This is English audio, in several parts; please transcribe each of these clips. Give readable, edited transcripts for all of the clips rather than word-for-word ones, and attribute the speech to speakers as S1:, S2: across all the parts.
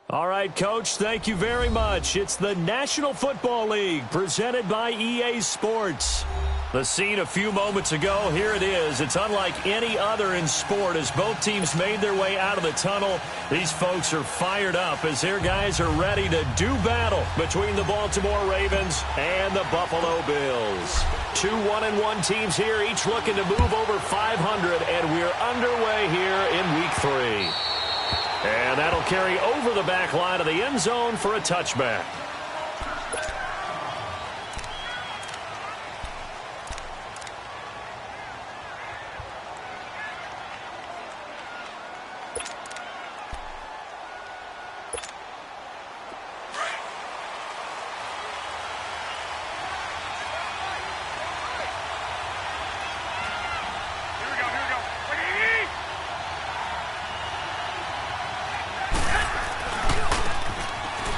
S1: All right, Coach, thank you very much. It's the National Football League presented by EA Sports. The scene a few moments ago, here it is. It's unlike any other in sport as both teams made their way out of the tunnel. These folks are fired up as their guys are ready to do battle between the Baltimore Ravens and the Buffalo Bills. Two 1-1 teams here, each looking to move over 500, and we're underway here in Week 3. And that'll carry over the back line of the end zone for a touchback.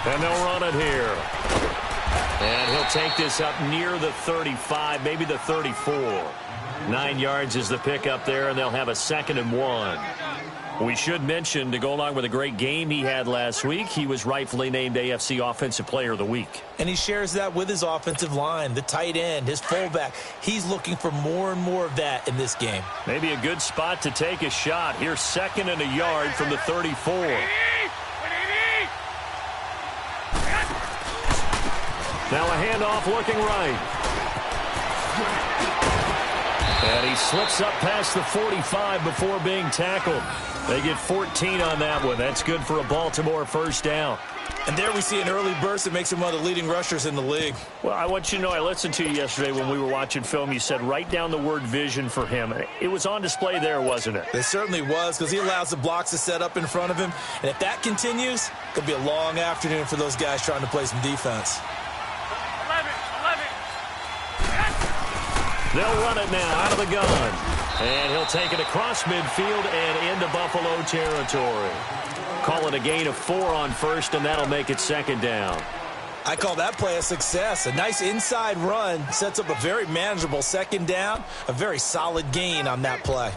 S1: And they'll run it here. And he'll take this up near the 35, maybe the 34. 9 yards is the pickup there, and they'll have a 2nd and 1. We should mention, to go along with a great game he had last week, he was rightfully named AFC Offensive Player of the Week.
S2: And he shares that with his offensive line, the tight end, his fullback. He's looking for more and more of that in this game.
S1: Maybe a good spot to take a shot. Here's 2nd and a yard from the 34. Now a handoff looking right. And he slips up past the 45 before being tackled. They get 14 on that one. That's good for a Baltimore first down.
S2: And there we see an early burst that makes him one of the leading rushers in the league.
S1: Well, I want you to know, I listened to you yesterday when we were watching film. You said write down the word vision for him. It was on display there, wasn't it?
S2: It certainly was, because he allows the blocks to set up in front of him. And if that continues, it'll be a long afternoon for those guys trying to play some defense.
S1: They'll run it now out of the gun. And he'll take it across midfield and into Buffalo territory. Call it a gain of 4 on first, and that'll make it 2nd down.
S2: I call that play a success. A nice inside run sets up a very manageable 2nd down. A very solid gain on that play.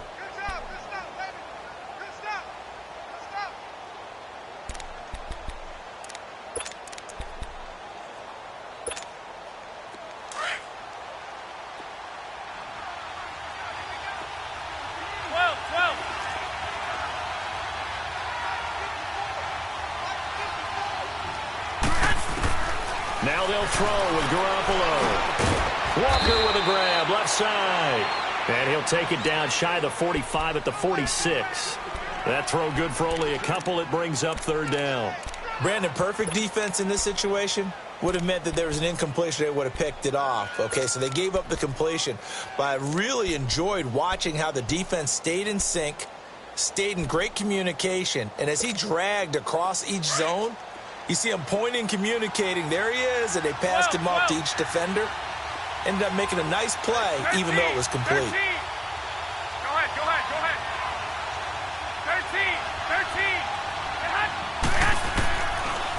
S1: Now they'll throw with Garoppolo. Walker with a grab, left side. And he'll take it down shy of the 45 at the 46. That throw good for only a couple. It brings up 3rd down.
S2: Brandon, perfect defense in this situation would have meant that there was an incompletion. They would have picked it off. Okay, so they gave up the completion. But I really enjoyed watching how the defense stayed in sync, stayed in great communication. And as he dragged across each zone, you see him pointing, communicating. There he is, and they passed him off to each defender. Ended up making a nice play, 13, even though it was complete. 13.
S3: Go ahead. 13.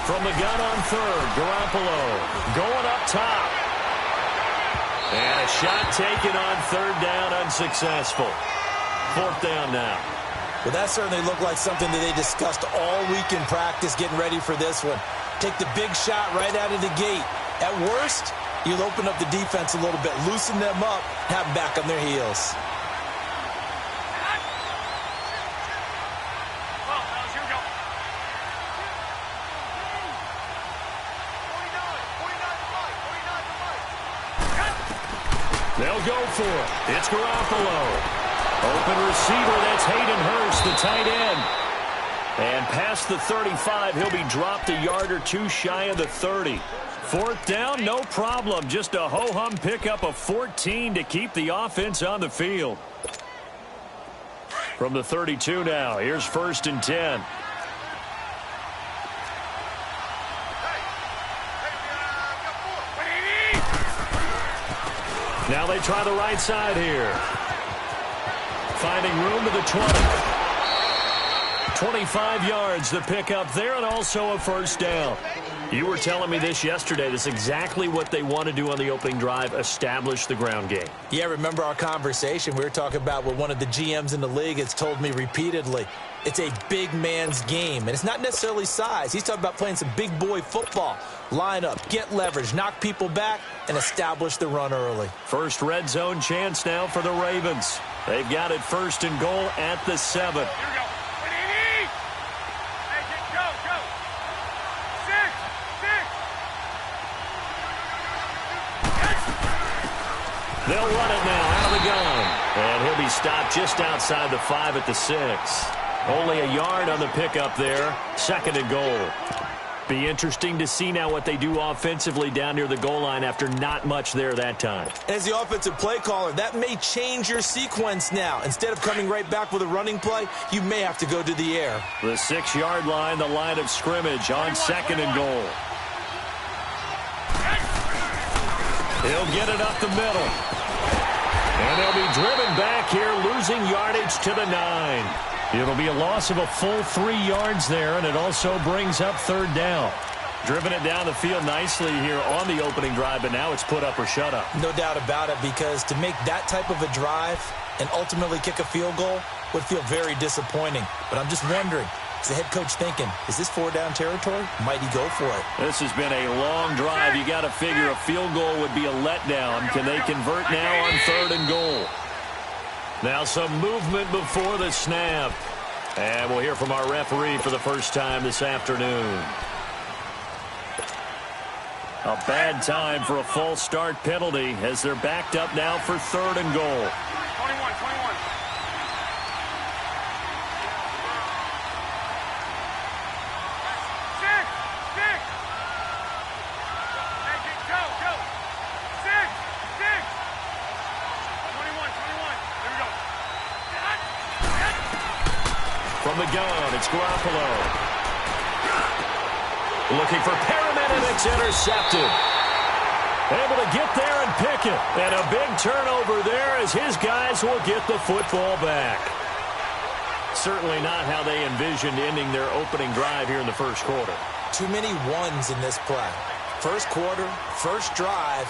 S1: From the gun on 3rd, Garoppolo going up top. And a shot taken on 3rd down, unsuccessful. 4th down now.
S2: Well, that certainly looked like something that they discussed all week in practice, getting ready for this one. Take the big shot right out of the gate. At worst, you'll open up the defense a little bit, loosen them up, have them back on their heels.
S1: They'll go for it. It's Garoppolo. Open receiver, that's Hayden Hurst, the tight end. And past the 35, he'll be dropped a yard or 2 shy of the 30. 4th down, no problem. Just a ho-hum pickup of 14 to keep the offense on the field. From the 32 now, here's 1st and 10. Now they try the right side here. Finding room to the 20. 25 yards the pickup there, and also a 1st down. You were telling me this yesterday. This is exactly what they want to do on the opening drive, establish the ground game.
S2: Yeah, remember our conversation? We were talking about what one of the GMs in the league has told me repeatedly. It's a big man's game, and it's not necessarily size. He's talking about playing some big boy football. Line up, get leverage, knock people back, and establish the run early.
S1: First red zone chance now for the Ravens. They've got it 1st and goal at the 7.
S3: Here we go. Hey, go, go. 6.
S1: They'll run it now out of the gun. And he'll be stopped just outside the 5 at the 6. Only a yard on the pickup there. 2nd and goal. Be interesting to see now what they do offensively down near the goal line after not much there that time.
S2: As the offensive play caller, that may change your sequence now. Instead of coming right back with a running play, you may have to go to the air.
S1: The 6-yard line, the line of scrimmage on 2nd and goal. He'll get it up the middle. And they'll be driven back here, losing yardage to the 9. It'll be a loss of a full 3 yards there, and it also brings up 3rd down. Driven it down the field nicely here on the opening drive, but now it's put up or shut up.
S2: No doubt about it, because to make that type of a drive and ultimately kick a field goal would feel very disappointing. But I'm just wondering, is the head coach thinking, is this 4-down territory? Might he go for it?
S1: This has been a long drive. You got to figure a field goal would be a letdown. Can they convert now on 3rd and goal? Now some movement before the snap. And we'll hear from our referee for the first time this afternoon. A bad time for a false start penalty as they're backed up now for 3rd and goal.
S3: 21.
S1: From the gun, it's Garoppolo. Looking for Perriman, and it's intercepted. Able to get there and pick it. And a big turnover there as his guys will get the football back. Certainly not how they envisioned ending their opening drive here in the first quarter.
S2: Too many ones in this play. First quarter, first drive,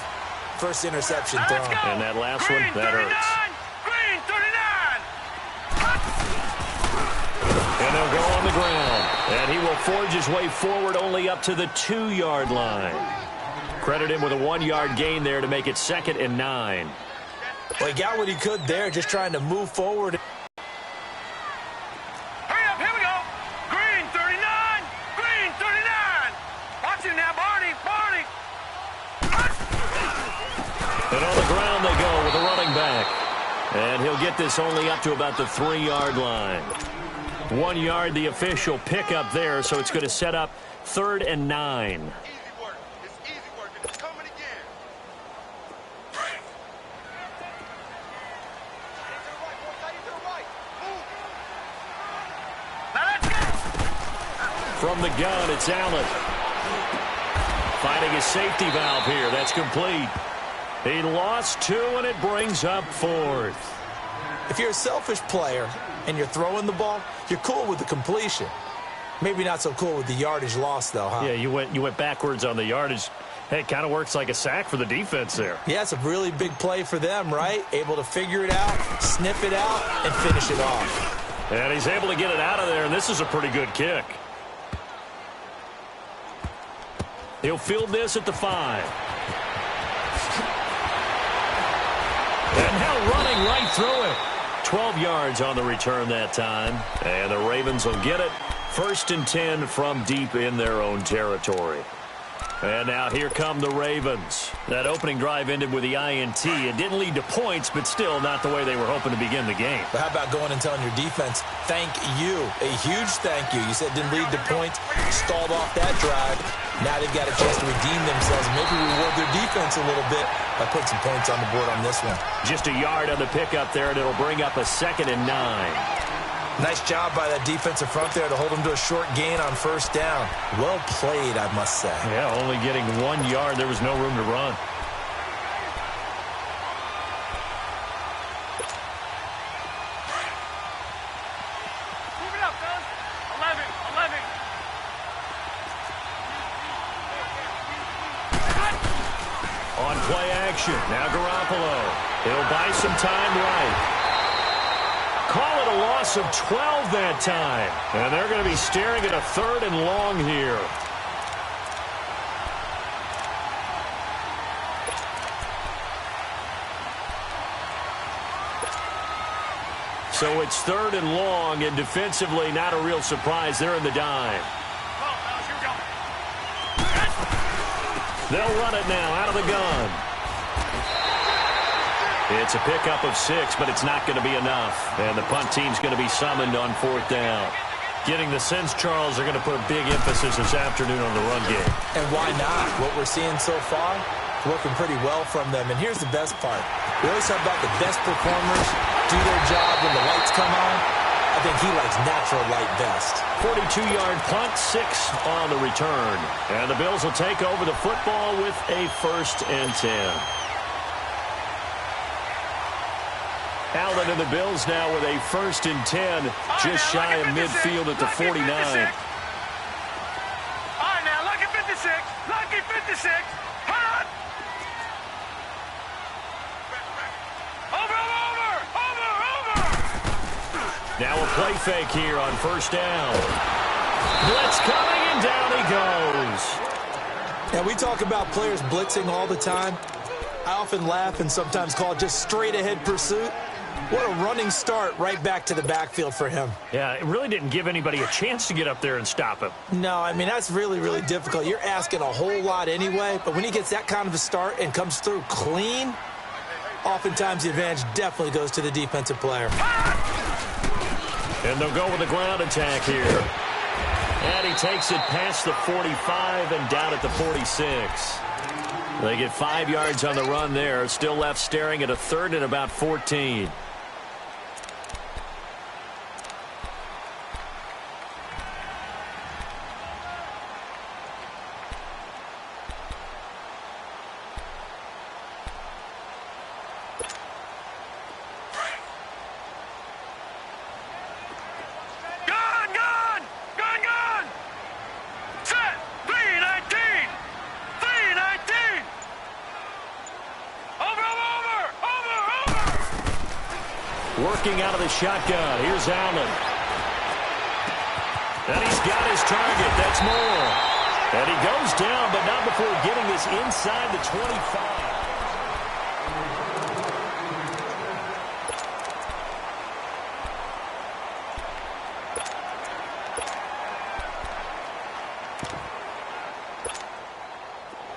S2: first interception thrown.
S1: And that last one, that hurts. And he'll go on the ground. And he will forge his way forward only up to the 2-yard line. Credit him with a 1-yard gain there to make it 2nd and 9.
S2: Well, he got what he could there, just trying to move forward.
S3: Hurry up, here we go. Green 39. Watch him now, Barney.
S1: And on the ground they go with a running back. And he'll get this only up to about the 3-yard line. 1 yard, the official pickup there, so it's going to set up 3rd and 9.
S3: Easy work. It's easy work. It's coming again. Now let's go.
S1: From the gun, it's Allen. Finding a safety valve here. That's complete. He lost 2, and it brings up 4th.
S2: If you're a selfish player and you're throwing the ball, you're cool with the completion. Maybe not so cool with the yardage loss, though, huh?
S1: Yeah, you went backwards on the yardage. Hey, it kind of works like a sack for the defense there.
S2: Yeah, it's a really big play for them, right? Able to figure it out, sniff it out, and finish it off.
S1: And he's able to get it out of there, and this is a pretty good kick. He'll field this at the 5. And now running right through it. 12 yards on the return that time. And the Ravens will get it. 1st and 10 from deep in their own territory. And now here come the Ravens. That opening drive ended with the INT. It didn't lead to points, but still not the way they were hoping to begin the game.
S2: But how about going and telling your defense, thank you, a huge thank you. You said it didn't lead to points, stalled off that drive. Now they've got a chance to redeem themselves, maybe reward their defense a little bit by putting some points on the board on this one.
S1: Just a yard on the pickup there, and it'll bring up a 2nd and 9.
S2: Nice job by that defensive front there to hold them to a short gain on 1st down. Well played, I must say.
S1: Yeah, only getting 1 yard. There was no room to run.
S3: Move it up, fellas. 11.
S1: On play action, now Garoppolo. He'll buy some time right. Call it a loss of 12 that time. And they're going to be staring at a 3rd and long here. So it's 3rd and long, and defensively, not a real surprise. They're in the dime. They'll run it now out of the gun. It's a pickup of 6, but it's not going to be enough. And the punt team's going to be summoned on 4th down. Getting the sense, Charles, they're going to put a big emphasis this afternoon on the run game.
S2: And why not? What we're seeing so far, working pretty well from them. And here's the best part. We always talk about the best performers do their job when the lights come on. I think he likes natural light best.
S1: 42-yard punt, 6 on the return. And the Bills will take over the football with a 1st and 10. Allen and the Bills now with a 1st and 10, just shy of midfield at the 49.
S3: All right, now, lucky 56. Lucky 56. Hot. Over.
S1: Now a play fake here on 1st down. Blitz coming, and down he goes.
S2: Now, we talk about players blitzing all the time. I often laugh and sometimes call it just straight-ahead pursuit. What a running start right back to the backfield for him.
S1: Yeah, it really didn't give anybody a chance to get up there and stop him.
S2: No, I mean, that's really, really difficult. You're asking a whole lot anyway, but when he gets that kind of a start and comes through clean, oftentimes the advantage definitely goes to the defensive player.
S1: And they'll go with the ground attack here. And he takes it past the 45 and down at the 46. They get 5 yards on the run there. Still left staring at a 3rd and about 14. Working out of the shotgun. Here's Allen. And he's got his target. That's Moore. And he goes down, but not before getting this inside the 25.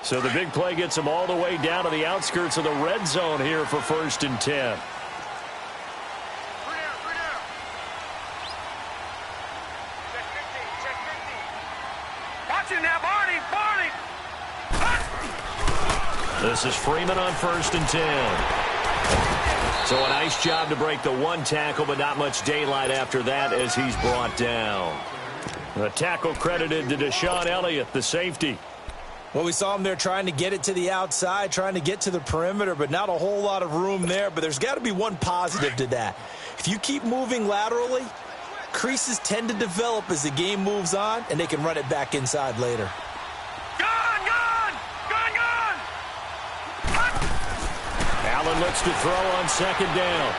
S1: So the big play gets him all the way down to the outskirts of the red zone here for 1st and 10. This is Freeman on 1st and 10. So a nice job to break the 1 tackle, but not much daylight after that as he's brought down. The tackle credited to Deshaun Elliott, the safety.
S2: Well, we saw him there trying to get it to the outside, trying to get to the perimeter, but not a whole lot of room there. But there's got to be one positive to that. If you keep moving laterally, creases tend to develop as the game moves on, and they can run it back inside later.
S1: Allen looks to throw on 2nd down.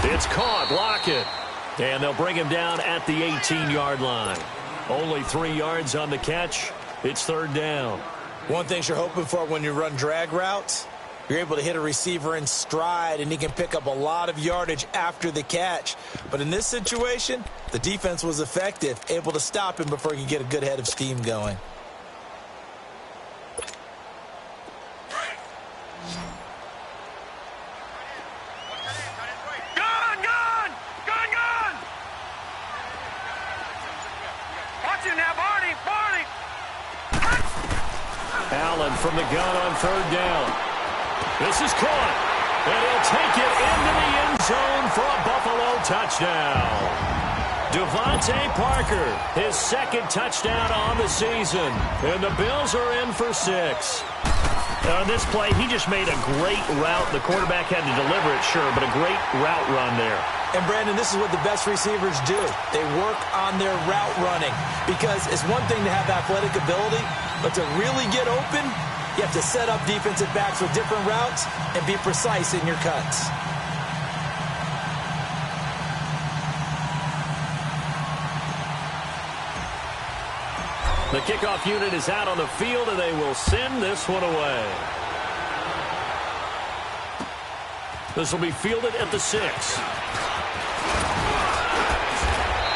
S1: It's caught. Lockett. And they'll bring him down at the 18-yard line. Only 3 yards on the catch. It's 3rd down.
S2: One thing you're hoping for when you run drag routes, you're able to hit a receiver in stride, and he can pick up a lot of yardage after the catch. But in this situation, the defense was effective, able to stop him before he could get a good head of steam going.
S1: Allen from the gun on 3rd down. This is caught. And he'll take it into the end zone for a Buffalo touchdown. Devontae Parker, his 2nd touchdown on the season. And the Bills are in for 6. On this play, he just made a great route. The quarterback had to deliver it, sure, but a great route run there.
S2: And, Brandon, this is what the best receivers do. They work on their route running because it's one thing to have athletic ability, but to really get open, You have to set up defensive backs with different routes and be precise in your cuts.
S1: The kickoff unit is out on the field, and they will send this one away. This will be fielded at the 6.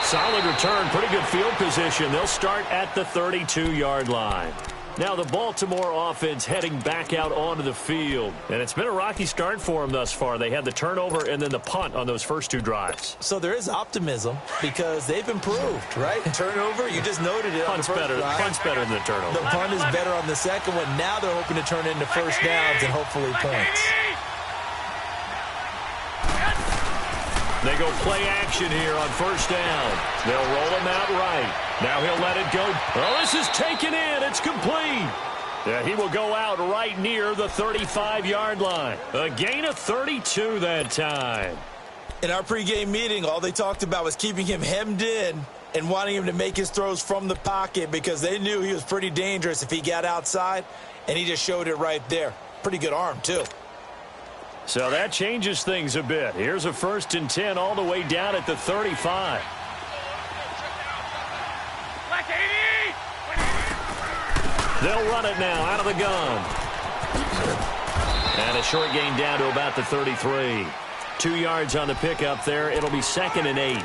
S1: Solid return, pretty good field position. They'll start at the 32-yard line. Now the Baltimore offense heading back out onto the field. And it's been a rocky start for them thus far. They had the turnover and then the punt on those first 2 drives.
S2: So there is optimism because they've improved, right? Turnover, you just noted it.
S1: Punt's better than the turnover.
S2: The punt is better on the second one. Now they're hoping to turn into first downs and hopefully points.
S1: They go play action here on first down. They'll roll him out right. Now he'll let it go. Oh, this is taken in. It's complete. Yeah, he will go out right near the 35-yard line. A gain of 32 that time.
S2: In our pregame meeting, all they talked about was keeping him hemmed in and wanting him to make his throws from the pocket because they knew he was pretty dangerous if he got outside, and he just showed it right there. Pretty good arm, too.
S1: So that changes things a bit. Here's a 1st and 10 all the way down at the 35. They'll run it now out of the gun. And a short gain down to about the 33. 2 yards on the pickup there. It'll be 2nd and 8.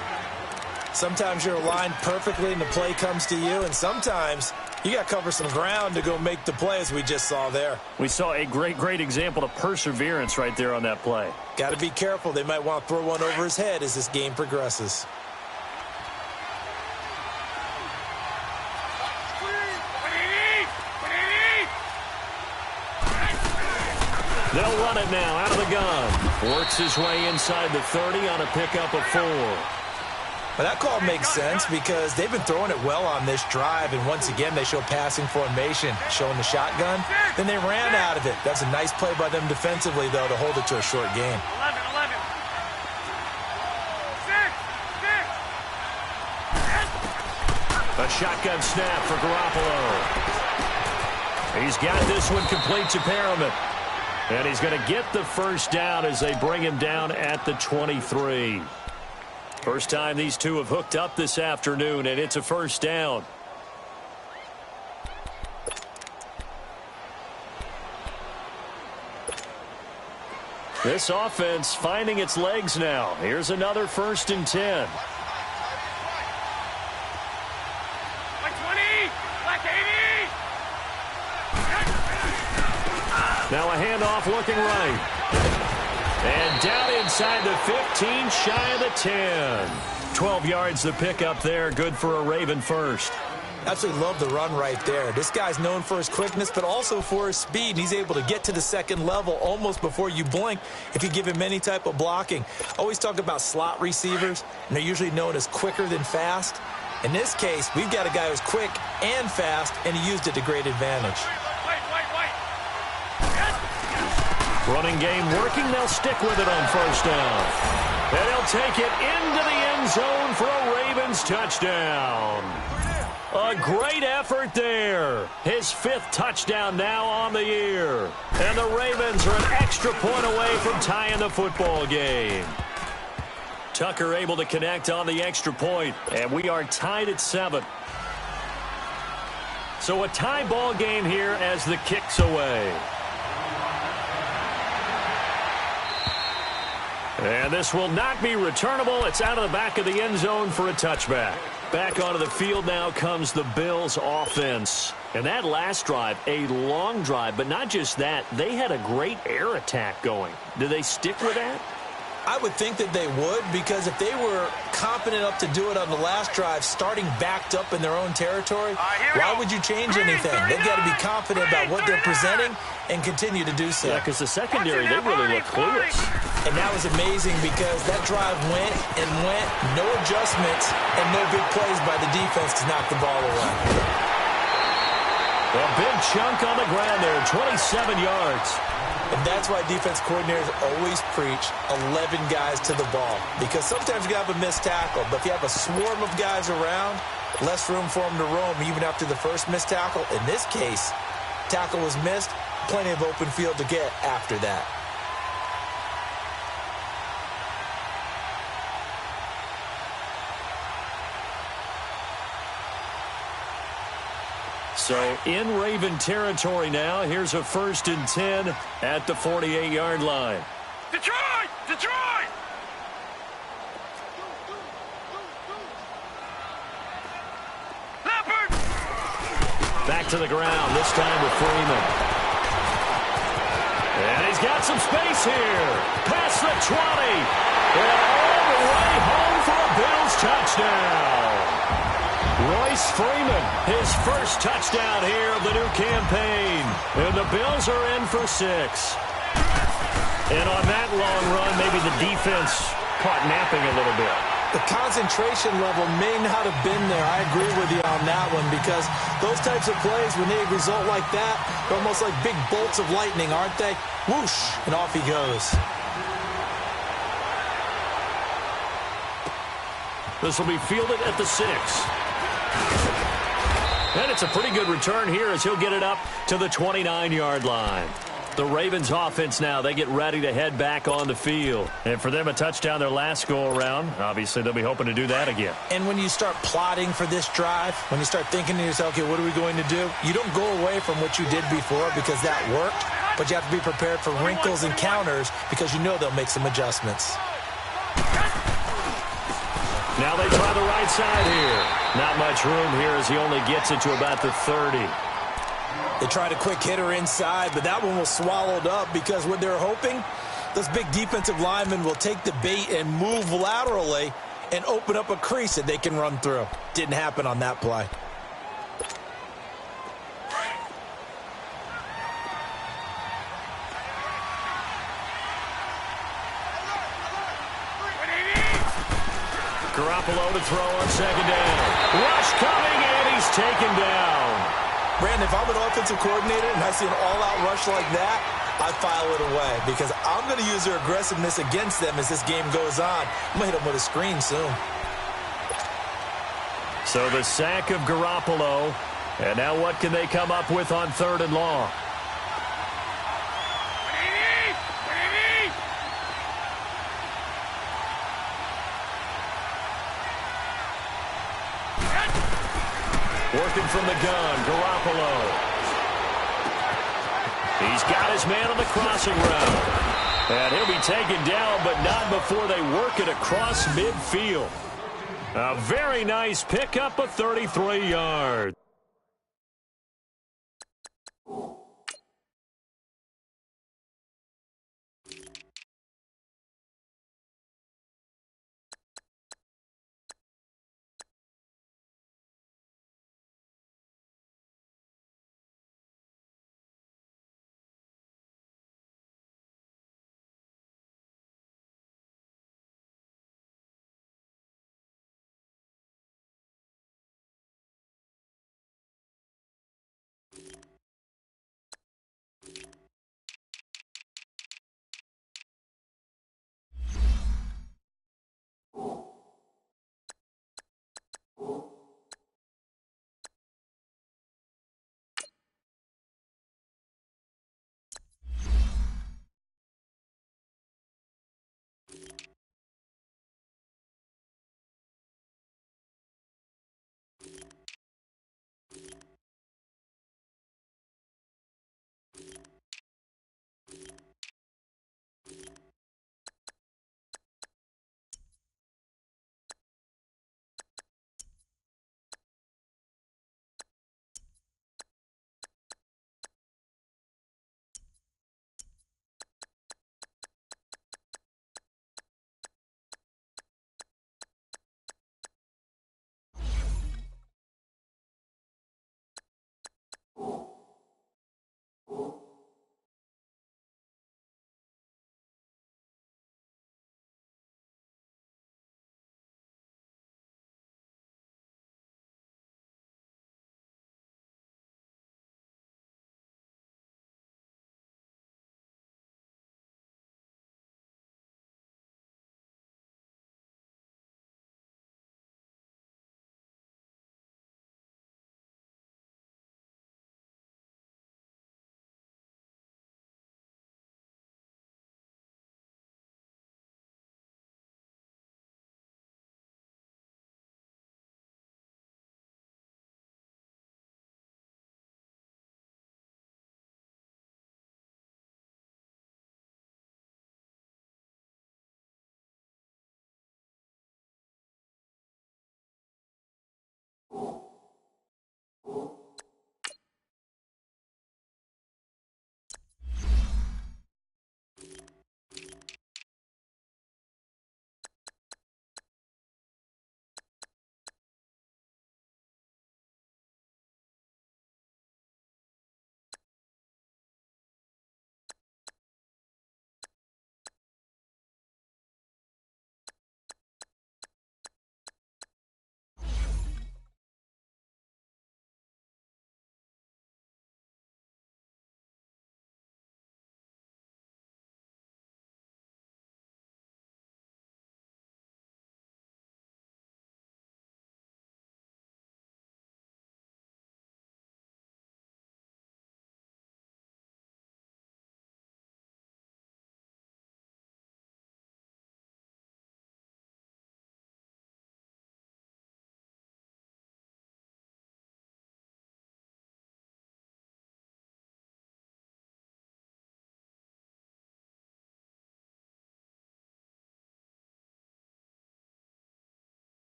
S2: Sometimes you're aligned perfectly and the play comes to you, and sometimes you got to cover some ground to go make the play, as we just saw there.
S1: We saw a great example of perseverance right there on that play.
S2: Got to be careful. They might want to throw one over his head as this game progresses.
S1: They'll run it now out of the gun. Works his way inside the 30 on a pickup of 4.
S2: But that call makes sense because they've been throwing it well on this drive, and once again they show passing formation, showing the shotgun. Then they ran out of it. That's a nice play by them defensively, though, to hold it to a short game.
S3: 11. 6.
S1: A shotgun snap for Garoppolo. He's got this one complete to Perriman. And he's going to get the first down as they bring him down at the 23. First time these two have hooked up this afternoon, and it's a first down. This offense finding its legs now. Here's another 1st and 10. Now a handoff looking right. And down inside the 15, shy of the 10. 12 yards the pickup there. Good for a Raven first.
S2: Absolutely love the run right there. This guy's known for his quickness, but also for his speed. He's able to get to the second level almost before you blink if you give him any type of blocking. Always talk about slot receivers, and they're usually known as quicker than fast. In this case, we've got a guy who's quick and fast, and he used it to great advantage.
S1: Running game working. They'll stick with it on first down. And he'll take it into the end zone for a Ravens touchdown. A great effort there. His 5th touchdown now on the year. And the Ravens are an extra point away from tying the football game. Tucker able to connect on the extra point. And we are tied at 7. So a tie ball game here as the kick's away. And this will not be returnable. It's out of the back of the end zone for a touchback. Back onto the field now comes the Bills offense. And that last drive, a long drive, but not just that. They had a great air attack going. Do they stick with that?
S2: I would think that they would, because if they were confident enough to do it on the last drive, starting backed up in their own territory, why would you change anything? They've got to be confident about what they're presenting and continue to do so.
S1: Yeah, because the secondary, they really look clueless.
S2: And that was amazing because that drive went and went, no adjustments, and no big plays by the defense to knock the ball away.
S1: A big chunk on the ground there, 27 yards.
S2: And that's why defense coordinators always preach 11 guys to the ball. Because sometimes you have a missed tackle, but if you have a swarm of guys around, less room for them to roam even after the first missed tackle. In this case, Tackle was missed. Plenty of open field to get after that.
S1: So in Raven territory now. Here's a 1st and 10 at the 48-yard line.
S3: Detroit! Detroit! Leopard!
S1: Back to the ground, this time with Freeman. And he's got some space here. Past the 20. And all the way home for a Bills touchdown. Royce Freeman, his first touchdown here of the new campaign. And the Bills are in for 6. And on that long run, maybe the defense caught napping a little bit.
S2: The concentration level may not have been there. I agree with you on that one, because those types of plays, when they result like that, they're almost like big bolts of lightning, aren't they? Whoosh, and off he goes.
S1: This will be fielded at the 6. And it's a pretty good return here as he'll get it up to the 29-yard line. The Ravens offense now, they get ready to head back on the field. And for them, a touchdown their last go-around. Obviously, they'll be hoping to do that again.
S2: And when you start plotting for this drive, when you start thinking to yourself, okay, what are we going to do? You don't go away from what you did before because that worked, but you have to be prepared for wrinkles and counters because you know they'll make some adjustments.
S1: Now they try the right side here. Not much room here as he only gets it to about the 30.
S2: They tried a quick hitter inside, but that one was swallowed up because what they're hoping, those big defensive linemen will take the bait and move laterally and open up a crease that they can run through. Didn't happen on that play.
S1: Garoppolo to throw on 2nd down. Rush coming, and he's taken down.
S2: Brandon, if I'm an offensive coordinator and I see an all-out rush like that, I file it away because I'm going to use their aggressiveness against them as this game goes on. I'm going to hit them with a screen soon.
S1: So the sack of Garoppolo. And now what can they come up with on 3rd and long? Working from the gun, Garoppolo. He's got his man on the crossing route. And he'll be taken down, but not before they work it across midfield. A very nice pickup of 33 yards.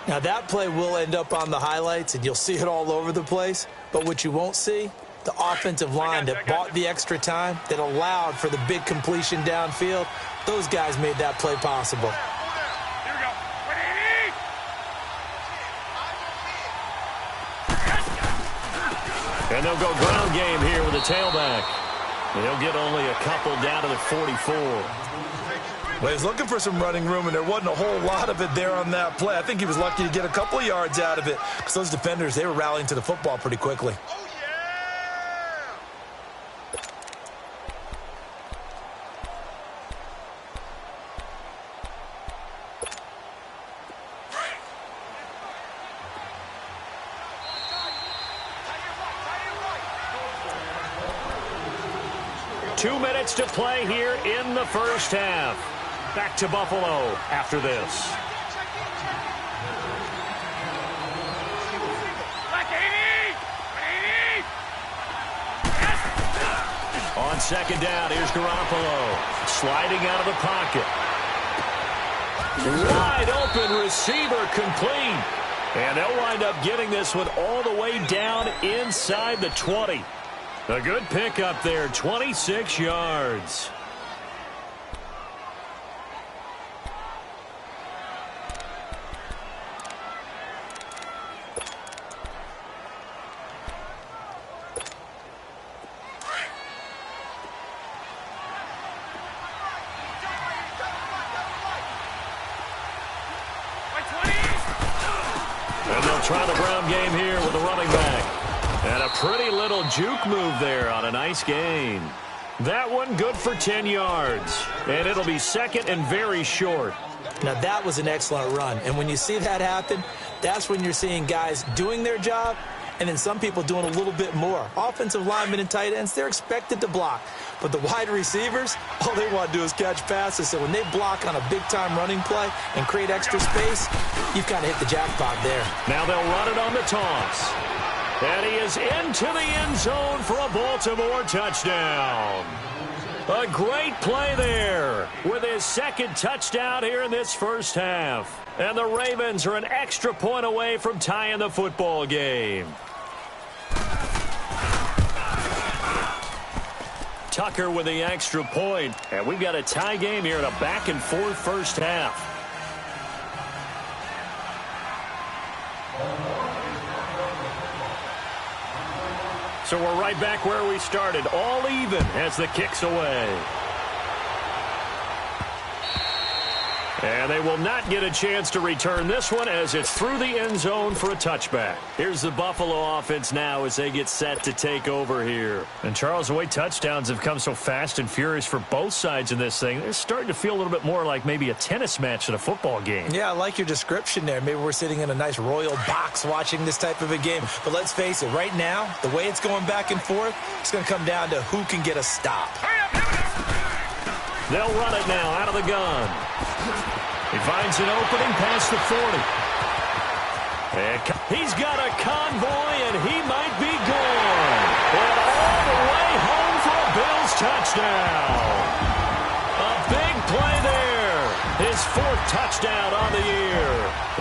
S2: Now, that play will end up on the highlights, and you'll see it all over the place. But what you won't see, the offensive line that bought the extra time, that allowed for the big completion downfield, those guys made that play possible.
S3: Here we go.
S1: And they'll go ground game here with a tailback. And he'll get only a couple down to the 44.
S2: Well, he's looking for some running room, and there wasn't a whole lot of it there on that play. I think he was lucky to get a couple of yards out of it because those defenders, they were rallying to the football pretty quickly.
S3: Oh, yeah!
S1: 2 minutes to play here in the first half. Back to Buffalo after this. On second down, here's Garoppolo. Sliding out of the pocket. Wide open receiver complete. And they'll wind up getting this one all the way down inside the 20. A good pickup there, 26 yards. And they'll try the ground game here with the running back. And a pretty little juke move there on a nice gain. That one good for 10 yards. And it'll be second and very short.
S2: Now, that was an excellent run. And when you see that happen, that's when you're seeing guys doing their job and then some people doing a little bit more. Offensive linemen and tight ends, they're expected to block. But the wide receivers, all they want to do is catch passes. So when they block on a big-time running play and create extra space, you've kind of hit the jackpot there.
S1: Now they'll run it on the toss. And he is into the end zone for a Baltimore touchdown. A great play there with his second touchdown here in this first half. And the Ravens are an extra point away from tying the football game. Tucker with the extra point. And we've got a tie game here in a back-and-forth first half. So we're right back where we started, all even as the kick's away. And they will not get a chance to return this one as it's through the end zone for a touchback. Here's the Buffalo offense now as they get set to take over here. And Charles, the way touchdowns have come so fast and furious for both sides in this thing, it's starting to feel a little bit more like maybe a tennis match than a football game.
S2: Yeah, I like your description there. Maybe we're sitting in a nice royal box watching this type of a game. But let's face it, right now, the way it's going back and forth, it's going to come down to who can get a stop.
S1: They'll run it now out of the gun. He finds an opening past the 40. And he's got a convoy, and he might be gone. And all the way home for a Bills touchdown. A big play there. His fourth touchdown on the year.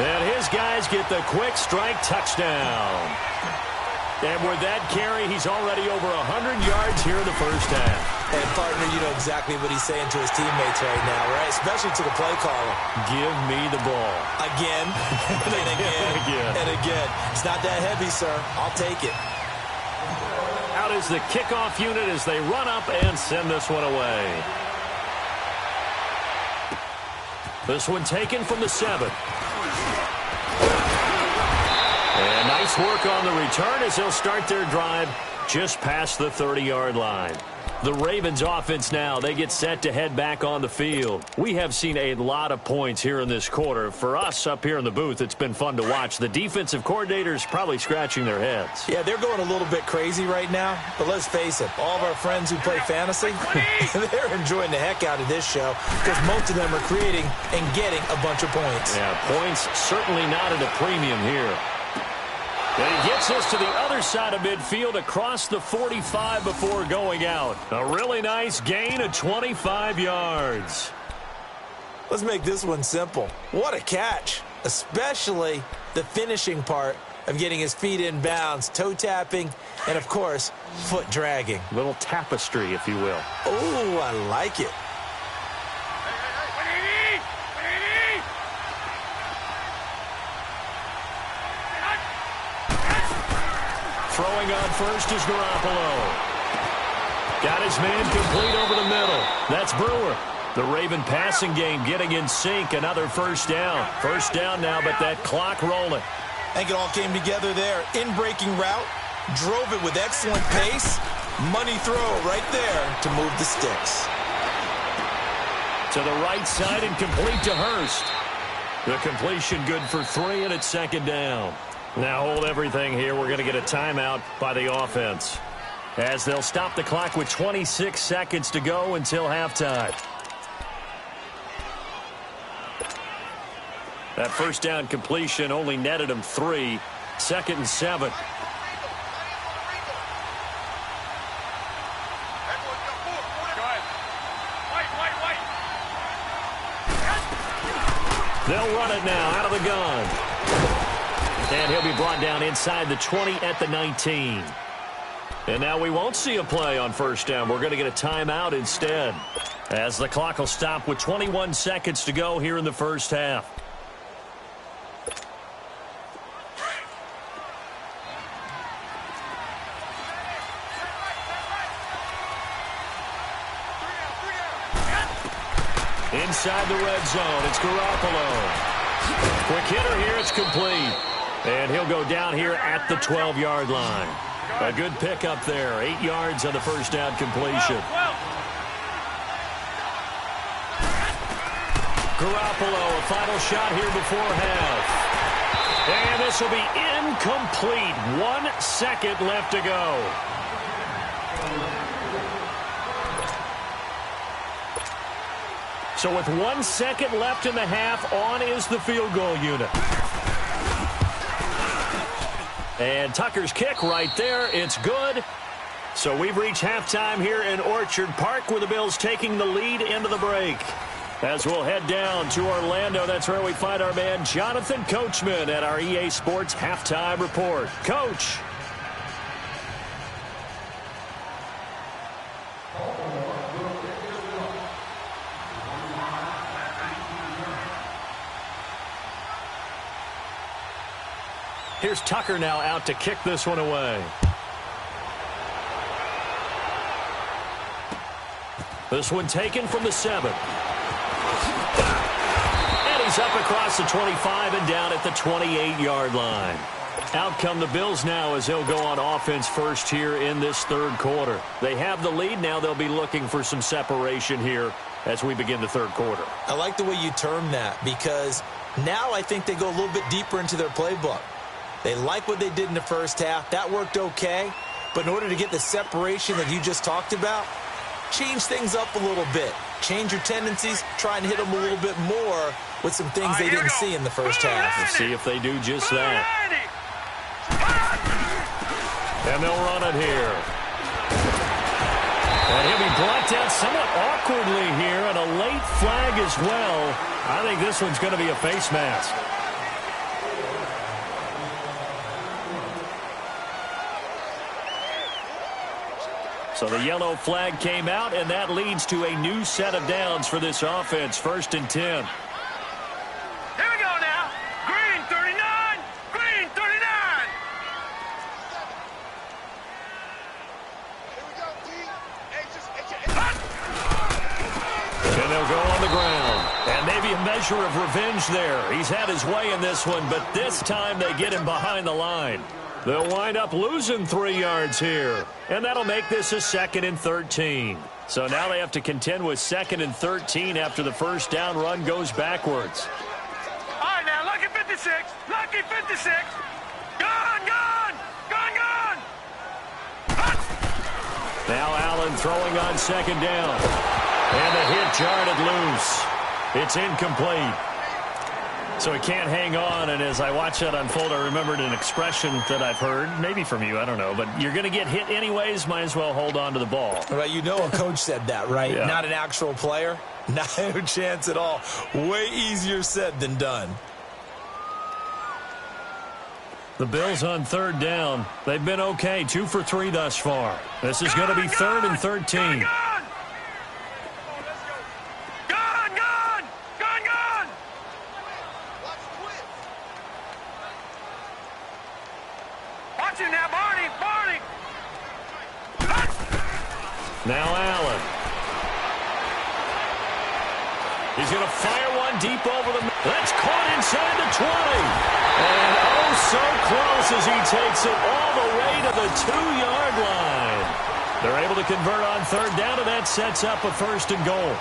S1: And his guys get the quick strike touchdown. And with that carry, he's already over 100 yards here in the first half.
S2: And, partner, you know exactly what he's saying to his teammates right now, right? Especially to the play caller.
S1: Give me the ball.
S2: Again, and again, and again. It's not that heavy, sir. I'll take it.
S1: Out is the kickoff unit as they run up and send this one away. This one taken from the 7. And nice work on the return as they'll start their drive just past the 30-yard line. The Ravens offense now, they get set to head back on the field. We have seen a lot of points here in this quarter. For us up here in the booth, it's been fun to watch. The defensive coordinators probably scratching their heads.
S2: Yeah, they're going a little bit crazy right now. But let's face it, all of our friends who play fantasy, they're enjoying the heck out of this show because most of them are creating and getting a bunch of points.
S1: Yeah, points certainly not at a premium here. And he gets us to the other side of midfield across the 45 before going out. A really nice gain of 25 yards.
S2: Let's make this one simple. What a catch. especially the finishing part of getting his feet in bounds, toe tapping, and, of course, foot dragging.
S1: Little tapestry, if you will.
S2: Oh, I like it.
S1: Throwing on first is Garoppolo. Got his man complete over the middle. That's Brewer. The Raven passing game getting in sync. Another first down. First down now, but that clock rolling.
S2: I think it all came together there. In-breaking route. Drove it with excellent pace. Money throw right there to move the sticks.
S1: To the right side and complete to Hurst. The completion good for 3, and it's second down. Now hold everything here. We're going to get a timeout by the offense, as they'll stop the clock with 26 seconds to go until halftime. That first down completion only netted him 3. 2nd and 7. They'll run it now out of the gun. And he'll be brought down inside the 20 at the 19. And now we won't see a play on first down. We're going to get a timeout instead, as the clock will stop with 21 seconds to go here in the first half. Inside the red zone, it's Garoppolo. Quick hitter here, it's complete. And he'll go down here at the 12-yard line. A good pickup there. 8 yards on the first down completion. Garoppolo, a final shot here before half. And this will be incomplete. 1 second left to go. So with 1 second left in the half, on is the field goal unit. And Tucker's kick right there. It's good. So we've reached halftime here in Orchard Park, where the Bills taking the lead into the break. As we'll head down to Orlando, that's where we find our man Jonathan Coachman at our EA Sports Halftime Report. Coach. Here's Tucker now out to kick this one away. This one taken from the 7. And he's up across the 25 and down at the 28-yard line. Out come the Bills now as they'll go on offense first here in this third quarter. They have the lead now. They'll be looking for some separation here as we begin the third quarter.
S2: I like the way you term that, because now I think they go a little bit deeper into their playbook. They like what they did in the first half. That worked okay. But in order to get the separation that you just talked about, change things up a little bit. Change your tendencies. Try and hit them a little bit more with some things they didn't see in the first half.
S1: We'll see if they do just that. And they'll run it here. And he'll be brought down somewhat awkwardly here, and a late flag as well. I think this one's going to be a face mask. So the yellow flag came out, and that leads to a new set of downs for this offense. 1st and 10.
S3: Here we go now. Green 39. Green 39.
S1: And they'll go on the ground. And maybe a measure of revenge there. He's had his way in this one, but this time they get him behind the line. They'll wind up losing 3 yards here. And that'll make this a 2nd and 13. So now they have to contend with 2nd and 13 after the first down run goes backwards.
S3: All right, now, lucky 56. Lucky 56. Gone, gone. Gone, gone.
S1: Now Allen throwing on 2nd down. And the hit jarred it loose. It's incomplete. So he can't hang on, and as I watch that unfold, I remembered an expression that I've heard, maybe from you, I don't know, but you're going to get hit anyways, might as well hold on to the ball.
S2: Right, you know a coach said that, right?
S1: Yeah.
S2: Not an actual player. No chance at all. Way easier said than done.
S1: The Bills on third down. They've been okay, 2 for 3 thus far. This is going to be 3rd and 13.
S3: Gone! Watch it now, Barney!
S1: Now Allen. He's going to fire one deep over the... That's caught inside the 20. And oh, so close as he takes it all the way to the 2-yard line. They're able to convert on third down, and that sets up a 1st and goal.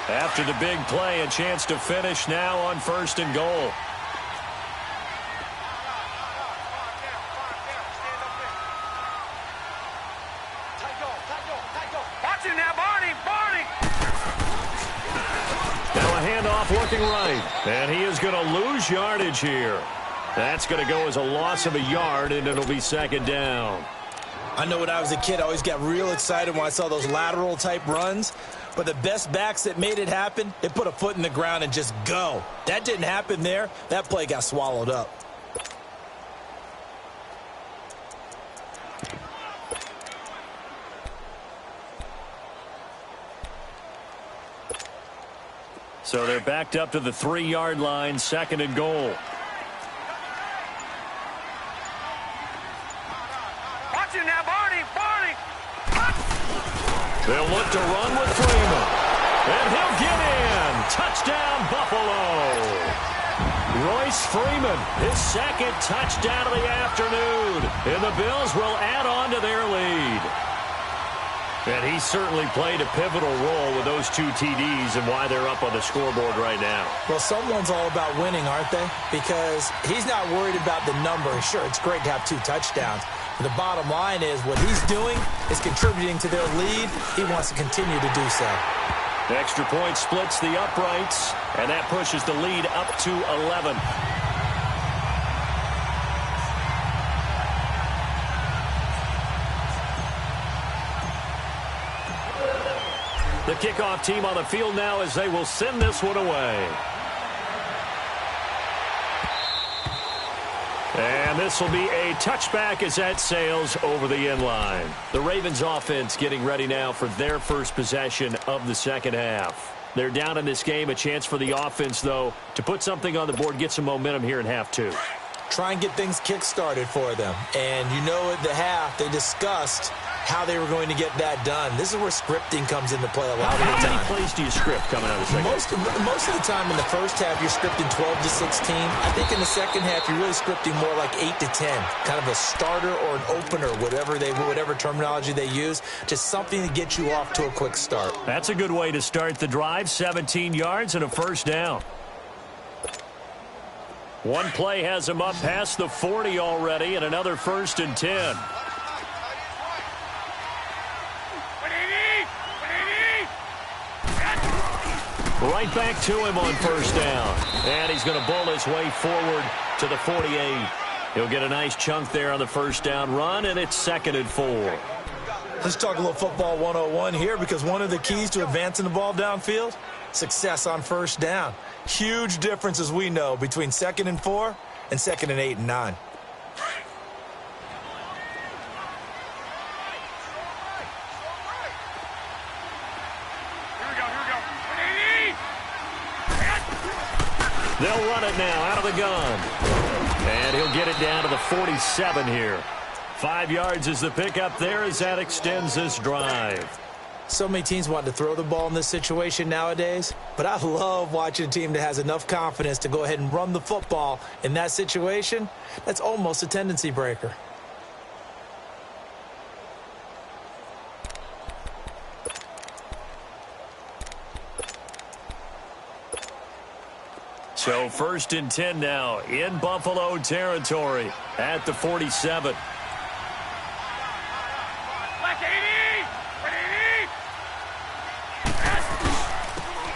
S1: After the big play, a chance to finish now on 1st and goal.
S3: Watch it now, Barney!
S1: Now a handoff looking right. And he is going to lose yardage here. That's going to go as a loss of a yard, and it'll be 2nd down.
S2: I know when I was a kid, I always got real excited when I saw those lateral-type runs. But the best backs that made it happen, they put a foot in the ground and just go. That didn't happen there. That play got swallowed up.
S1: So they're backed up to the 3-yard line, 2nd and goal.
S3: Watch it now, Barney!
S1: They'll look to run with Freeman. And he'll get in. Touchdown, Buffalo. Royce Freeman, his 2nd touchdown of the afternoon. And the Bills will add on to their lead. And he certainly played a pivotal role with those 2 TDs and why they're up on the scoreboard right now.
S2: Well, someone's all about winning, aren't they? Because he's not worried about the number. Sure, it's great to have 2 touchdowns. But the bottom line is what he's doing is contributing to their lead. He wants to continue to do so.
S1: The extra point splits the uprights, and that pushes the lead up to 11. The kickoff team on the field now as they will send this one away. And this will be a touchback as that sails over the end line. The Ravens offense getting ready now for their first possession of the second half. They're down in this game. A chance for the offense, though, to put something on the board, get some momentum here in half 2.
S2: Try and get things kick-started for them. And you know at the half, they discussed how they were going to get that done. This is where scripting comes into play a lot of the time.
S1: How many plays do you script coming out of the second half?
S2: Most of the time in the first half, you're scripting 12 to 16. I think in the second half, you're really scripting more like 8 to 10. Kind of a starter or an opener, whatever terminology they use. Just something to get you off to a quick start.
S1: That's a good way to start the drive. 17 yards and a 1st down. One play has him up past the 40 already, and another 1st and 10. Right back to him on 1st down. And he's going to bowl his way forward to the 48. He'll get a nice chunk there on the 1st down run, and it's 2nd and 4.
S2: Let's talk a little football 101 here, because one of the keys to advancing the ball downfield, success on 1st down. Huge difference, as we know, between 2nd and 4 and 2nd and 8 and 9.
S1: They'll run it now out of the gun. And he'll get it down to the 47 here. 5 yards is the pickup there as that extends this drive.
S2: So many teams want to throw the ball in this situation nowadays, but I love watching a team that has enough confidence to go ahead and run the football in that situation. That's almost a tendency breaker.
S1: So 1st and 10 now in Buffalo territory at the 47.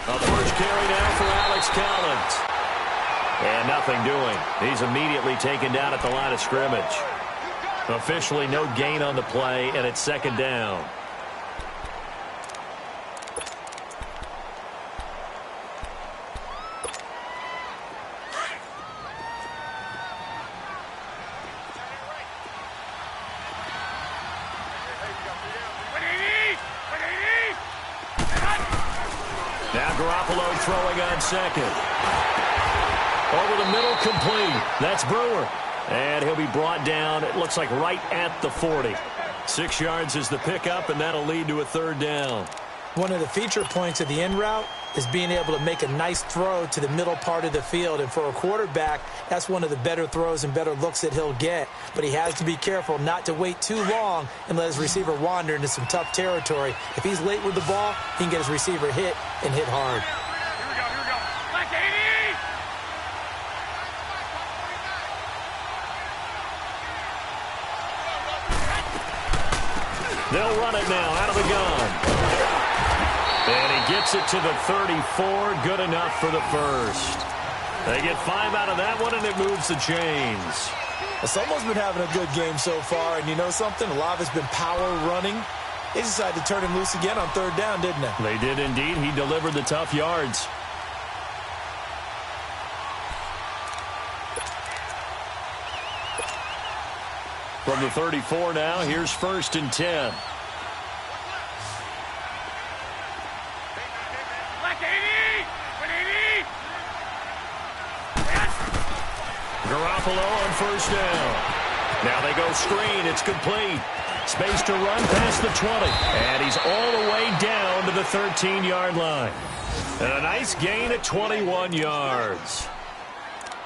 S1: A first carry now for Alex Collins. And nothing doing. He's immediately taken down at the line of scrimmage. Officially no gain on the play, and it's 2nd down. throwing on second. Over the middle, complete. That's Brewer. And he'll be brought down, it looks like right at the 40. 6 yards is the pickup, and that'll lead to a third down.
S2: One of the feature points of the end route is being able to make a nice throw to the middle part of the field. And for a quarterback, that's one of the better throws and better looks that he'll get. But he has to be careful not to wait too long and let his receiver wander into some tough territory. If he's late with the ball, he can get his receiver hit and hit hard.
S3: Here we go. Like 80!
S1: They'll run it now out of the gun. And he gets it to the 34. Good enough for the first. They get 5 out of that one, and it moves the chains.
S2: Someone's been having a good game so far, and you know something? A lot of it's been power running. They decided to turn him loose again on third down, didn't they?
S1: They did indeed. He delivered the tough yards. From the 34 now, here's 1st and 10.
S3: Like 80! 180! Yes!
S1: Garoppolo on 1st down. Now they go screen. It's complete. Space to run past the 20. And he's all the way down to the 13-yard line. And a nice gain at 21 yards.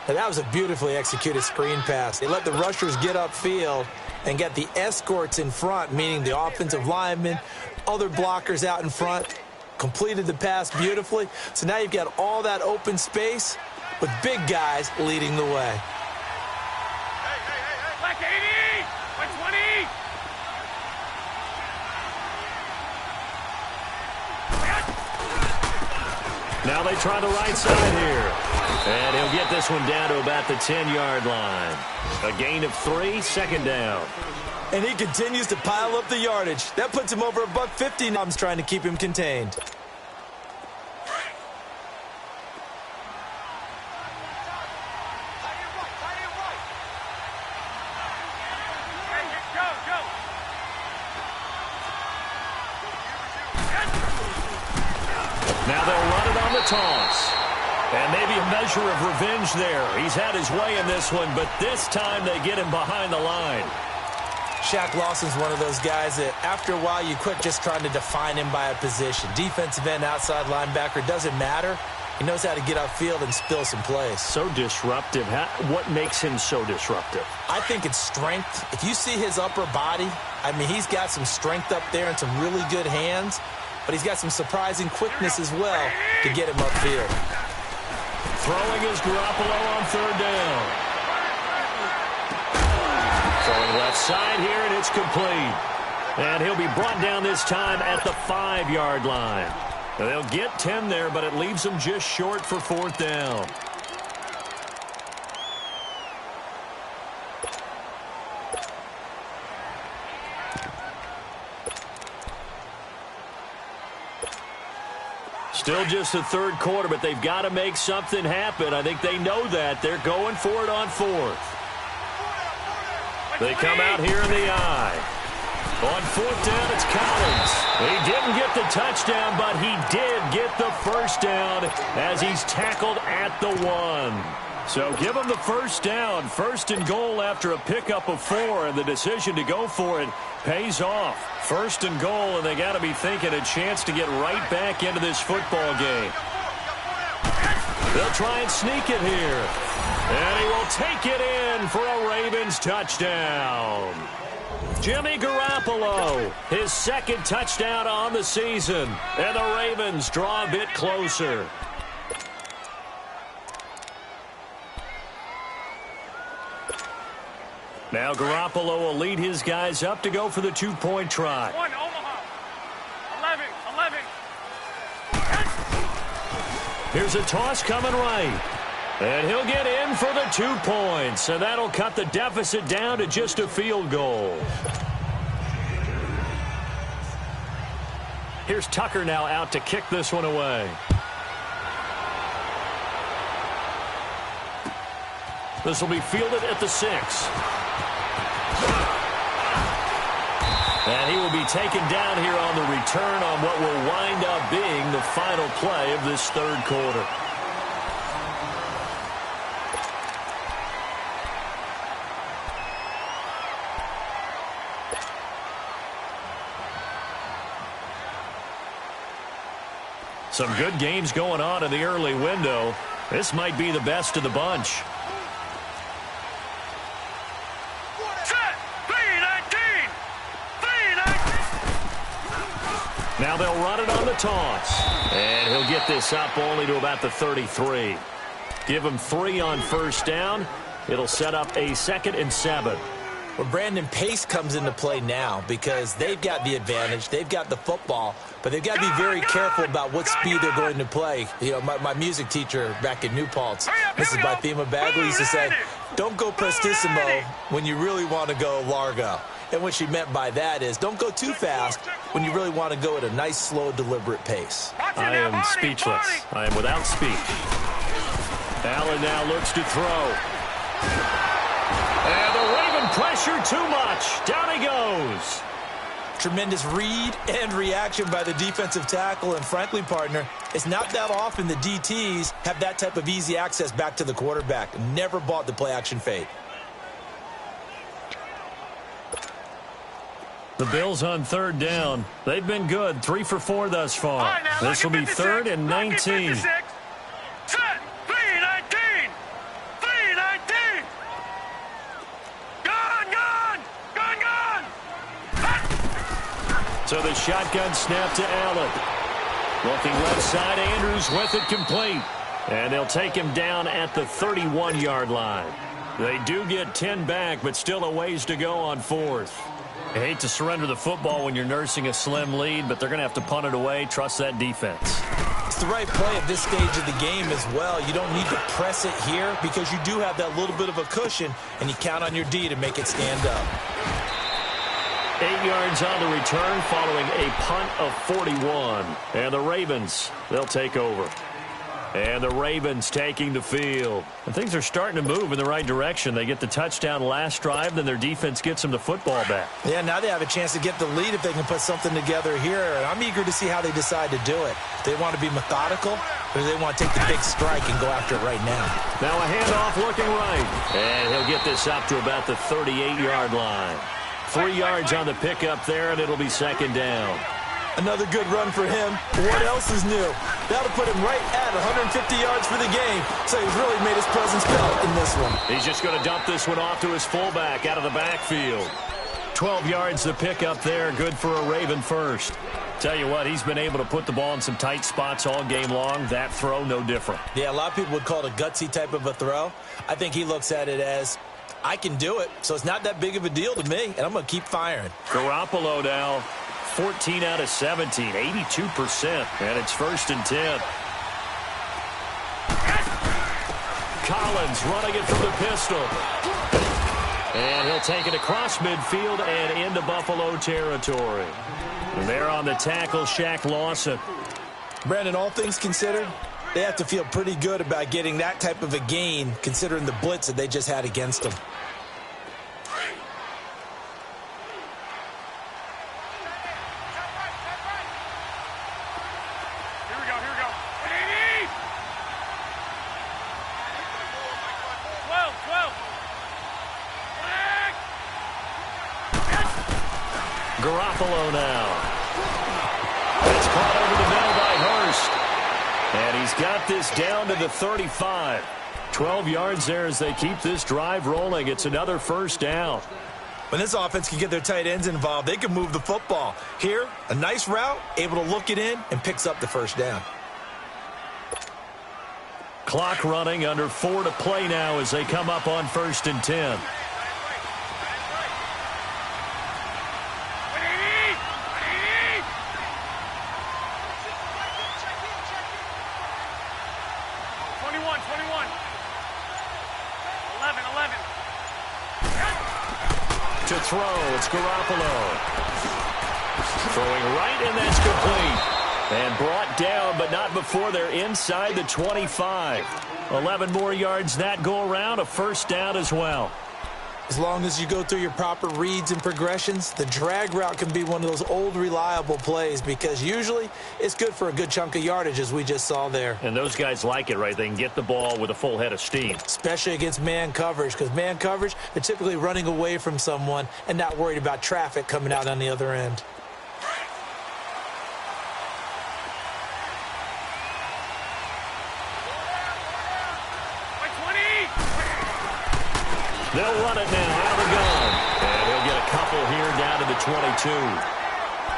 S2: And that was a beautifully executed screen pass. They let the rushers get upfield and get the escorts in front, meaning the offensive linemen, other blockers out in front, completed the pass beautifully. So now you've got all that open space with big guys leading the way.
S3: Like 80! 120!
S1: Now they try the right side here. And he'll get this one down to about the 10-yard line. A gain of 3, 2nd down.
S2: And he continues to pile up the yardage. That puts him over $150. I'm trying to keep him contained.
S3: Go!
S1: Now they'll run it on the toss. And maybe a measure of revenge there. He's had his way in this one, but this time they get him behind the line.
S2: Shaq Lawson's one of those guys that after a while you quit just trying to define him by a position. Defensive end, outside linebacker, doesn't matter. He knows how to get upfield and spill some plays.
S1: So disruptive. What makes him so disruptive?
S2: I think it's strength. If you see his upper body, I mean, he's got some strength up there and some really good hands, but he's got some surprising quickness as well to get him upfield.
S1: Throwing is Garoppolo on 3rd down. Throwing left side here, and it's complete. And he'll be brought down this time at the 5-yard line. They'll get 10 there, but it leaves them just short for 4th down. Still just the 3rd quarter, but they've got to make something happen. I think they know that. They're going for it on 4th. They come out here in the eye. On 4th down, it's Collins. He didn't get the touchdown, but he did get the 1st down as he's tackled at the 1. So give him the 1st down. 1st and goal after a pickup of 4, and the decision to go for it pays off. 1st and goal, and they got to be thinking a chance to get right back into this football game. They'll try and sneak it here. And he will take it in for a Ravens touchdown. Jimmy Garoppolo, his 2nd touchdown on the season. And the Ravens draw a bit closer. Now Garoppolo will lead his guys up to go for the 2-point try.
S3: 1, Omaha. 11.
S1: Here's a toss coming right. And he'll get in for the 2 points. And that'll cut the deficit down to just a field goal. Here's Tucker now out to kick this one away. This will be fielded at the 6. And he will be taken down here on the return on what will wind up being the final play of this third quarter. Some good games going on in the early window. This might be the best of the bunch.
S3: Set. 3-19. 3-19.
S1: Now they'll run it on the taunts. And he'll get this up only to about the 33. Give him 3 on first down. It'll set up a 2nd and 7.
S2: Well, Brandon, pace comes into play now because they've got the advantage. They've got the football, but they've got to be very careful about what speed they're going to play. You know, my music teacher back in New Paltz, Mrs. Bythema Bagley, used to say, don't go prestissimo when you really want to go largo. And what she meant by that is don't go too fast when you really want to go at a nice, slow, deliberate pace.
S1: I am speechless. I am without speech. Allen now looks to throw. And the Raven pressure too much. Down he goes.
S2: Tremendous read and reaction by the defensive tackle. And frankly, partner, it's not that often the DTs have that type of easy access back to the quarterback. Never bought the play-action fade.
S1: The Bills on third down. They've been good. 3 for 4 thus far.
S3: Right, now,
S1: this will be 3rd and 19.
S3: Set. 3-19. 3-19. Gone.
S1: So the shotgun snap to Allen. Looking left side, Andrews with it complete. And they'll take him down at the 31-yard line. They do get 10 back, but still a ways to go on 4th. I hate to surrender the football when you're nursing a slim lead, but they're going to have to punt it away. Trust that defense.
S2: It's the right play at this stage of the game as well. You don't need to press it here because you do have that little bit of a cushion, and you count on your D to make it stand up.
S1: 8 yards on the return following a punt of 41. And the Ravens, they'll take over. And the Ravens taking the field. And things are starting to move in the right direction. They get the touchdown last drive, then their defense gets them the football back.
S2: Yeah, now they have a chance to get the lead if they can put something together here. And I'm eager to see how they decide to do it. They want to be methodical, or they want to take the big strike and go after it right now.
S1: Now a handoff looking right. And he'll get this up to about the 38-yard line. 3 yards on the pickup there, and it'll be 2nd down.
S2: Another good run for him. What else is new? That'll put him right at 150 yards for the game. So he's really made his presence felt in this one.
S1: He's just going to dump this one off to his fullback out of the backfield. 12 yards the pickup there. Good for a Raven first. Tell you what, he's been able to put the ball in some tight spots all game long. That throw, no different.
S2: Yeah, a lot of people would call it a gutsy type of a throw. I think he looks at it as, I can do it, so it's not that big of a deal to me, and I'm going to keep firing.
S1: Garoppolo now. 14 out of 17, 82%, and it's 1st and 10. Collins running it from the pistol. And he'll take it across midfield and into Buffalo territory. And there on the tackle, Shaq Lawson.
S2: Brandon, all things considered, they have to feel pretty good about getting that type of a gain considering the blitz that they just had against them.
S1: Garoppolo now. It's caught over the middle by Hurst. And he's got this down to the 35. 12 yards there as they keep this drive rolling. It's another 1st down.
S2: When this offense can get their tight ends involved, they can move the football. Here, a nice route, able to look it in, and picks up the 1st down.
S1: Clock running, under 4 to play now as they come up on 1st and 10. To throw, it's Garoppolo. Throwing right, and that's complete. And brought down, but not before they're inside the 25. 11 more yards that go around, a 1st down as well.
S2: As long as you go through your proper reads and progressions, the drag route can be one of those old reliable plays because usually it's good for a good chunk of yardage as we just saw there.
S1: And those guys like it, right? They can get the ball with a full head of steam.
S2: Especially against man coverage, because man coverage, they're typically running away from someone and not worried about traffic coming out on the other end.
S1: They'll run it now out of the gun. And he'll get a couple here down to the 22.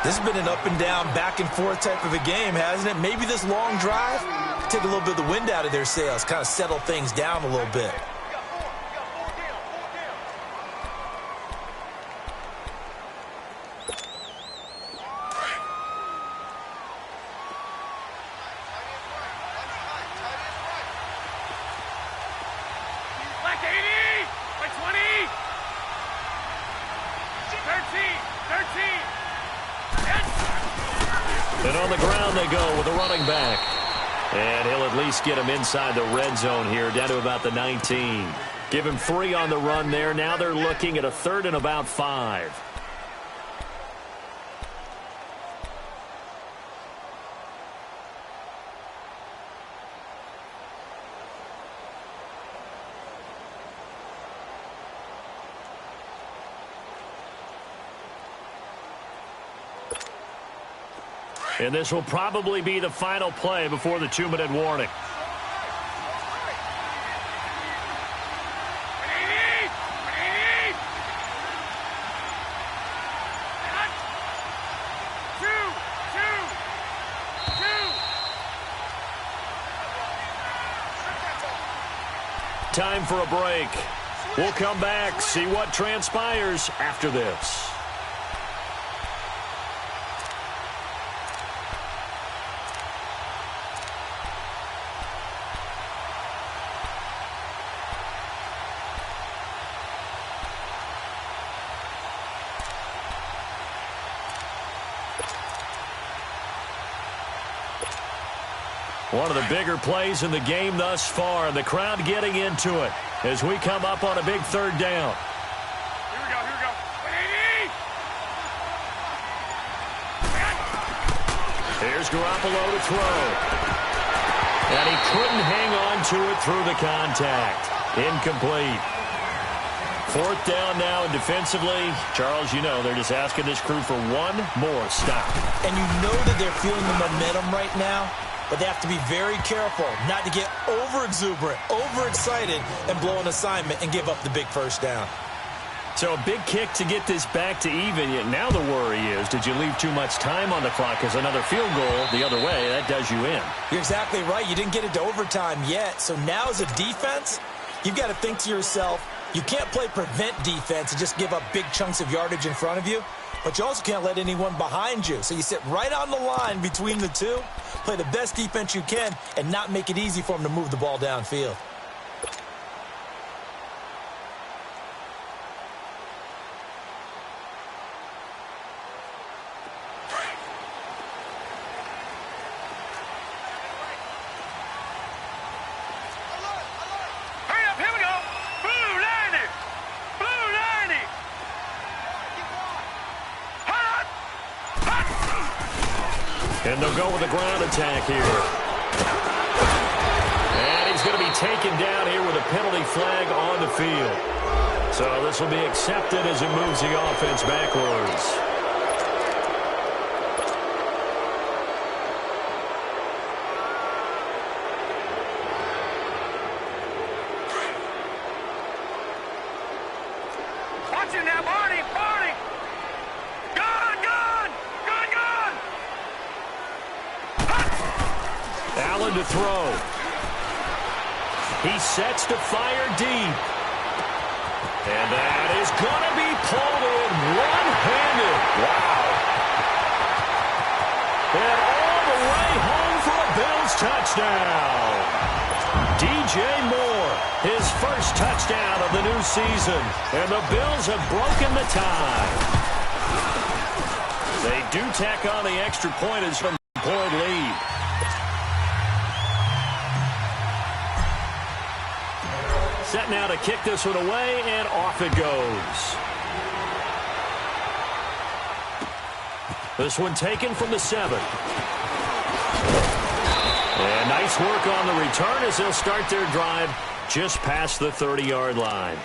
S2: This has been an up and down, back and forth type of a game, hasn't it? Maybe this long drive take a little bit of the wind out of their sails, kind of settle things down a little bit.
S1: And on the ground they go with a running back. And he'll at least get him inside the red zone here, down to about the 19. Give him 3 on the run there. Now they're looking at a 3rd and about 5. And this will probably be the final play before the 2-minute warning. Time for a break. We'll come back, see what transpires after this. One of the bigger plays in the game thus far, and the crowd getting into it as we come up on a big 3rd down.
S3: Here we go, here we go.
S1: Here's Garoppolo to throw. And he couldn't hang on to it through the contact. Incomplete. 4th down now, and defensively, Charles, you know, they're just asking this crew for one more stop.
S2: And you know that they're feeling the momentum right now. But they have to be very careful not to get over-exuberant, over-excited, and blow an assignment and give up the big 1st down.
S1: So a big kick to get this back to even. Yet now the worry is, did you leave too much time on the clock? Because another field goal the other way, that does you in.
S2: You're exactly right. You didn't get it to overtime yet. So now as a defense, you've got to think to yourself, you can't play prevent defense and just give up big chunks of yardage in front of you. But you also can't let anyone behind you. So you sit right on the line between the two, play the best defense you can, and not make it easy for them to move the ball downfield.
S3: Hurry up, here we go. Blue line it. Blue line it. Hot.
S1: And they'll go with a ground attack here. And he's going to be taken down here with a penalty flag on the field. So this will be accepted as it moves the offense backwards.
S3: Watch it now, Barney. Barney. Gone, gone. Gone, gone.
S1: Allen to throw. He sets to fire deep. And that is going to be pulled in one-handed. Wow. And all the way home for a Bills touchdown. DJ Moore, his first touchdown of the new season. And the Bills have broken the tie. They do tack on the extra point as from the point lead. Set now to kick this one away, and off it goes. This one taken from the 7. And nice work on the return as they'll start their drive just past the 30-yard line.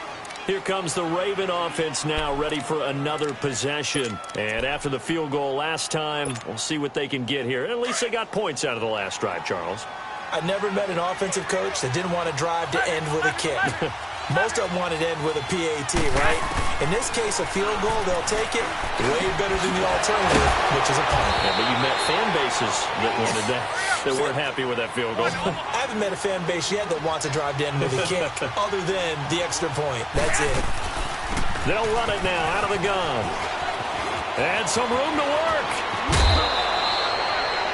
S1: Here comes the Raven offense now, ready for another possession. And after the field goal last time, we'll see what they can get here. At least they got points out of the last drive, Charles.
S2: I never met an offensive coach that didn't want to drive to end with a kick. Most of them wanted to end with a PAT, right? In this case, a field goal, they'll take it way better than the alternative, which is a punt.
S1: Yeah, but you met fan bases that wanted that weren't happy with that field goal.
S2: I haven't met a fan base yet that wants to drive to end with a kick, other than the extra point. That's it.
S1: They'll run it now out of the gun. And some room to work.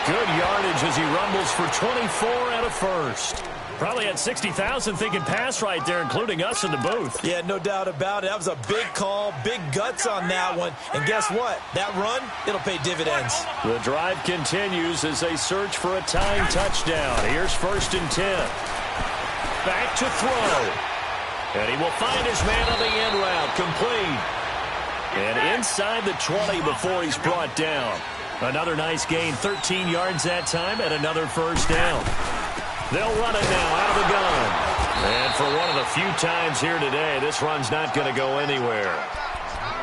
S1: Good yardage as he rumbles for 24 and a first. Probably had 60,000 thinking pass right there, including us in the booth.
S2: Yeah, no doubt about it. That was a big call, big guts on that one. And guess what? That run, it'll pay dividends.
S1: The drive continues as they search for a tying touchdown. Here's 1st and 10. Back to throw. And he will find his man on the end route, complete. And inside the 20 before he's brought down. Another nice gain, 13 yards that time, and another first down. They'll run it now out of the gun. And for one of the few times here today, this run's not going to go anywhere.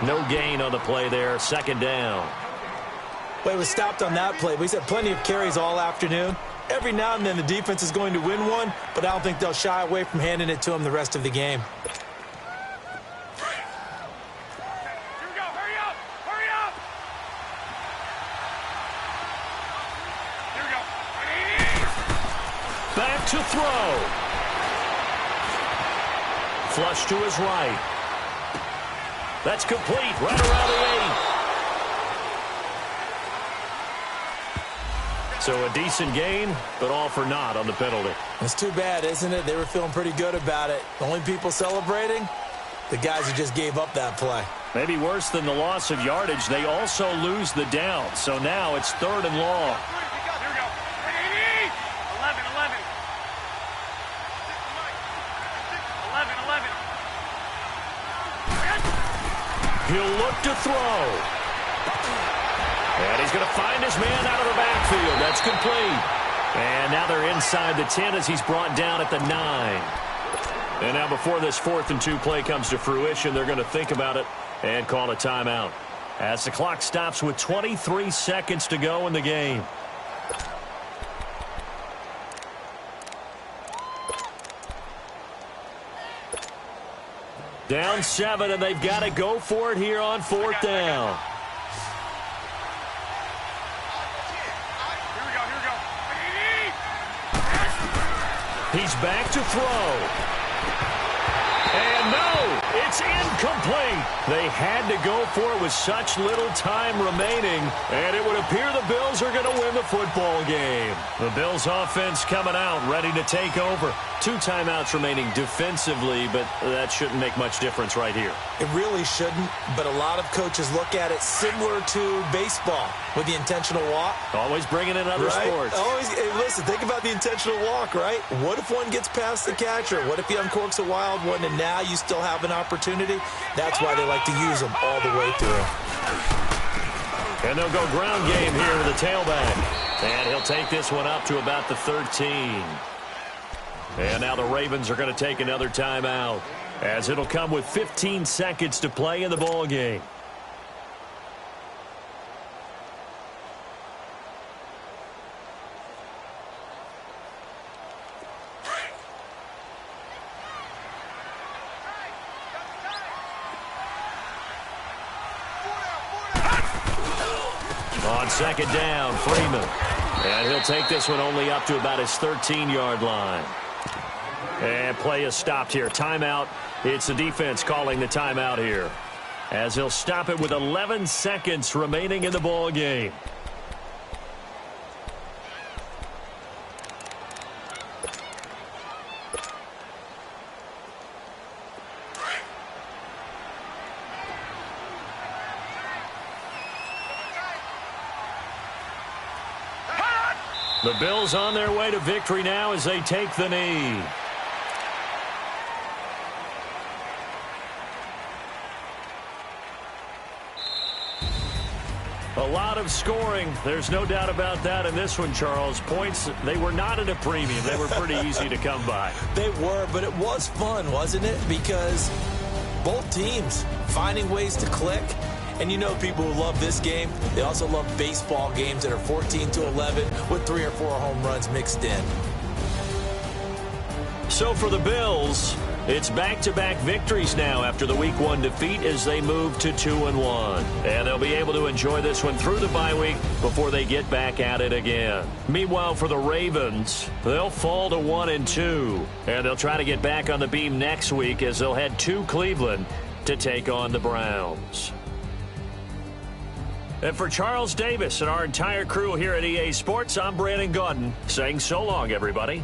S1: No gain on the play there, 2nd down.
S2: Well, he was stopped on that play. We've had plenty of carries all afternoon. Every now and then the defense is going to win one, but I don't think they'll shy away from handing it to him the rest of the game.
S1: To throw. Flush to his right. That's complete right around the 8. So a decent gain, but all for naught on the penalty.
S2: It's too bad, isn't it? They were feeling pretty good about it. The only people celebrating, the guys who just gave up that play.
S1: Maybe worse than the loss of yardage, they also lose the down. So now it's 3rd and long. He'll look to throw. And he's going to find his man out of the backfield. That's complete. And now they're inside the 10 as he's brought down at the 9. And now before this 4th and 2 play comes to fruition, they're going to think about it and call a timeout. As the clock stops with 23 seconds to go in the game. Down 7, and they've got to go for it here on 4th down.
S3: Here we go.
S1: He's back to throw. And no, it's incomplete. They had to go for it with such little time remaining, and it would appear the Bills are going to win the football game. The Bills offense coming out, ready to take over. 2 timeouts remaining defensively, but that shouldn't make much difference right here.
S2: It really shouldn't, but a lot of coaches look at it similar to baseball with the intentional walk.
S1: Always bringing in other sports.
S2: Always, hey, listen, think about the intentional walk, right? What if one gets past the catcher? What if he uncorks a wild one and now you still have an opportunity? That's why they like to use them all the way through.
S1: And they'll go ground game here with the tailback. And he'll take this one up to about the 13. And now the Ravens are going to take another timeout, as it'll come with 15 seconds to play in the ball game. On 2nd down, Freeman. And he'll take this one only up to about his 13-yard line. And play is stopped here. Timeout. It's the defense calling the timeout here, as he'll stop it with 11 seconds remaining in the ball game. The Bills on their way to victory now as they take the knee. lot of scoring. There's no doubt about that in this one, Charles. Points, they were not at a premium. They were pretty easy to come by.
S2: They were, but it was fun, wasn't it? Because both teams finding ways to click. And you know people who love this game, they also love baseball games that are 14-11 with 3 or 4 home runs mixed in.
S1: So for the Bills, it's back-to-back victories now after the Week 1 defeat as they move to 2-1. And they'll be able to enjoy this one through the bye week before they get back at it again. Meanwhile, for the Ravens, they'll fall to 1-2. And they'll try to get back on the beam next week as they'll head to Cleveland to take on the Browns. And for Charles Davis and our entire crew here at EA Sports, I'm Brandon Gaudin saying so long, everybody.